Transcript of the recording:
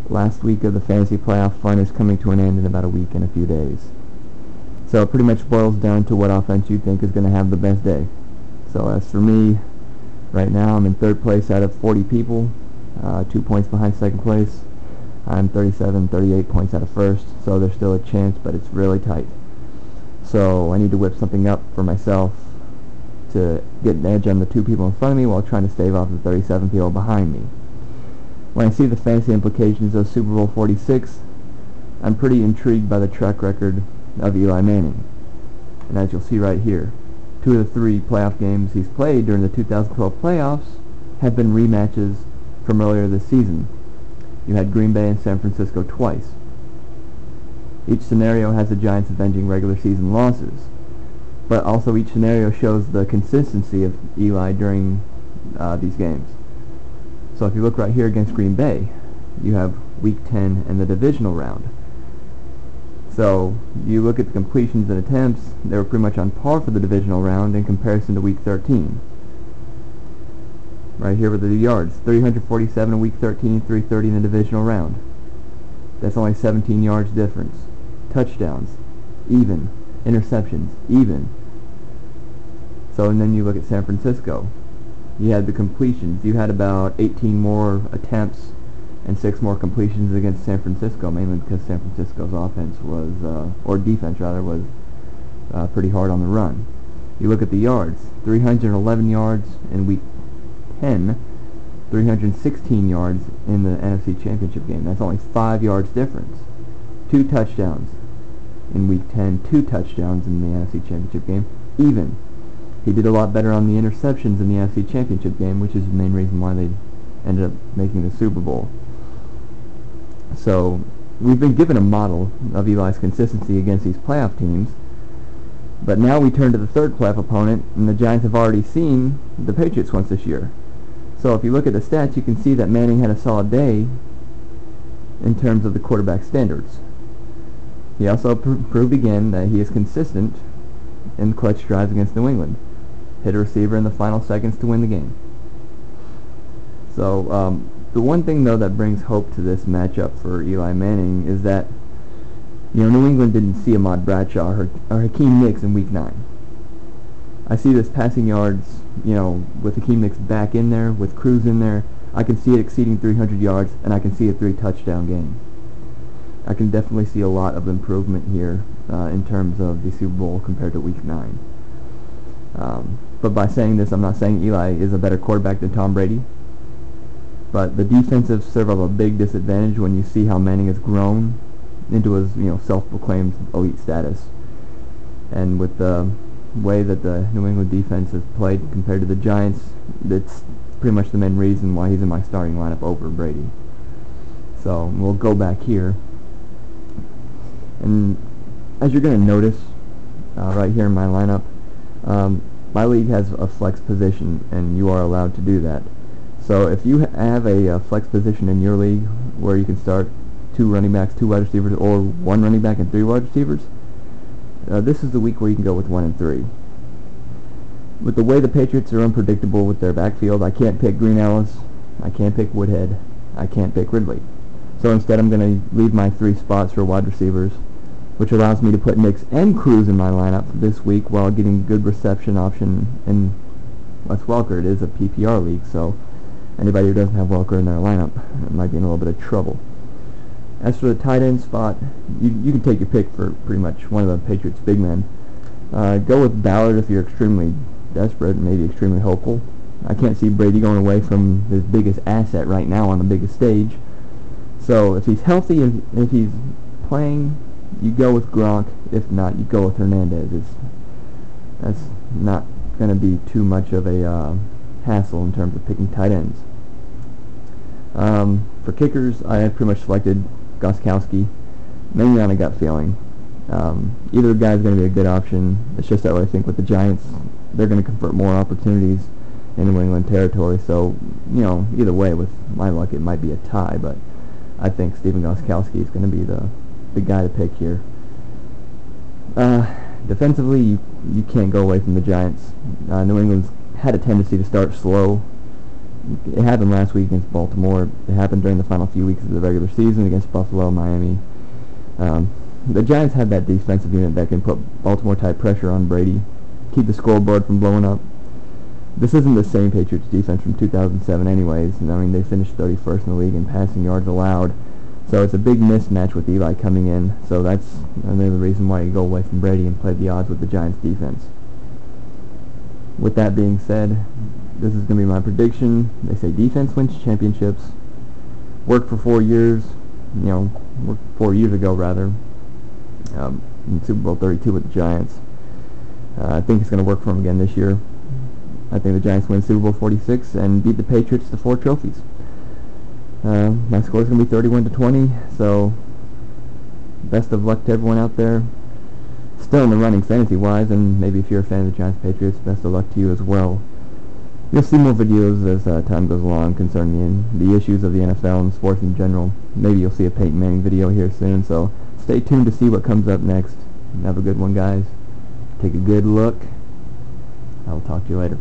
last week of the fantasy playoff fun is coming to an end in about a week and a few days. So it pretty much boils down to what offense you think is going to have the best day. So as for me, right now I'm in third place out of 40 people, 2 points behind second place. I'm 38 points out of first, so there's still a chance, but it's really tight. So I need to whip something up for myself to get an edge on the 2 people in front of me while trying to stave off the 37 people behind me. When I see the fantasy implications of Super Bowl 46, I'm pretty intrigued by the track record of Eli Manning. And as you'll see right here, 2 of the 3 playoff games he's played during the 2012 playoffs have been rematches from earlier this season. You had Green Bay and San Francisco twice. Each scenario has the Giants avenging regular season losses, but also each scenario shows the consistency of Eli during these games. So if you look right here against Green Bay, you have Week 10 and the divisional round. So you look at the completions and attempts, they were pretty much on par for the divisional round in comparison to Week 13. Right here with the yards, 347 in Week 13, 330 in the divisional round. That's only 17 yards difference. Touchdowns, even. Interceptions, even. So and then you look at San Francisco. You had the completions. You had about 18 more attempts and 6 more completions against San Francisco, mainly because San Francisco's offense was, or defense rather, was pretty hard on the run. You look at the yards, 311 yards in Week 10, 316 yards in the NFC Championship game. That's only 5 yards difference. 2 touchdowns in Week 10, 2 touchdowns in the NFC Championship game, even. He did a lot better on the interceptions in the NFC Championship game, which is the main reason why they ended up making the Super Bowl. So we've been given a model of Eli's consistency against these playoff teams, but now we turn to the third playoff opponent, and the Giants have already seen the Patriots once this year. So if you look at the stats, you can see that Manning had a solid day in terms of the quarterback standards. He also proved again that he is consistent in clutch drives against New England. Hit a receiver in the final seconds to win the game. So the one thing though that brings hope to this matchup for Eli Manning is that New England didn't see Ahmad Bradshaw or Hakeem Nicks in Week 9. I see this passing yards, with Hakeem Nicks back in there, with Cruz in there. I can see it exceeding 300 yards, and I can see a 3-touchdown game. I can definitely see a lot of improvement here in terms of the Super Bowl compared to Week 9. But by saying this, I'm not saying Eli is a better quarterback than Tom Brady. But the defensive serve up a big disadvantage when you see how Manning has grown into his self-proclaimed elite status. And with the way that the New England defense has played compared to the Giants, that's pretty much the main reason why he's in my starting lineup over Brady. So we'll go back here. And as you're going to notice right here in my lineup, my league has a flex position, and you are allowed to do that. So if you have a flex position in your league where you can start 2 running backs, 2 wide receivers, or 1 running back and 3 wide receivers, this is the week where you can go with 1 and 3. With the way the Patriots are unpredictable with their backfield, I can't pick Green Ellis, I can't pick Woodhead, I can't pick Ridley. So instead I'm going to leave my 3 spots for wide receivers, which allows me to put Nicks and Cruz in my lineup this week while getting good reception option in Wes Welker. It is a PPR league, so anybody who doesn't have Welker in their lineup might be in a little bit of trouble. As for the tight end spot, you can take your pick for pretty much one of the Patriots' big men. Go with Ballard if you're extremely desperate, maybe extremely hopeful. I can't see Brady going away from his biggest asset right now on the biggest stage. So if he's healthy and if he's playing, you go with Gronk. If not, you go with Hernandez. That's not going to be too much of a hassle in terms of picking tight ends. For kickers, I have pretty much selected Gostkowski, mainly on a gut feeling. Either guy's going to be a good option. It's just that way I think with the Giants, they're going to convert more opportunities in New England territory. So, either way, with my luck, it might be a tie, but I think Stephen Gostkowski is going to be the guy to pick here. Defensively, you can't go away from the Giants. New England's had a tendency to start slow It happened last week against Baltimore. It happened during the final few weeks of the regular season against Buffalo, Miami. The Giants have that defensive unit that can put Baltimore-type pressure on Brady, keep the scoreboard from blowing up. This isn't the same Patriots defense from 2007 anyways. And I mean, they finished 31st in the league in passing yards allowed. So it's a big mismatch with Eli coming in. So that's another reason why you go away from Brady and play the odds with the Giants defense. With that being said, this is going to be my prediction. They say defense wins championships. Worked for 4 years. Worked 4 years ago rather. In Super Bowl 32 with the Giants. I think it's going to work for them again this year. I think the Giants win Super Bowl 46 and beat the Patriots to 4 trophies. My score is going to be 31-20, so best of luck to everyone out there. Still in the running fantasy-wise, and maybe if you're a fan of the Giants-Patriots, best of luck to you as well. You'll see more videos as time goes along concerning the issues of the NFL and sports in general. Maybe you'll see a Peyton Manning video here soon, so stay tuned to see what comes up next. Have a good one, guys. Take a good look. I will talk to you later.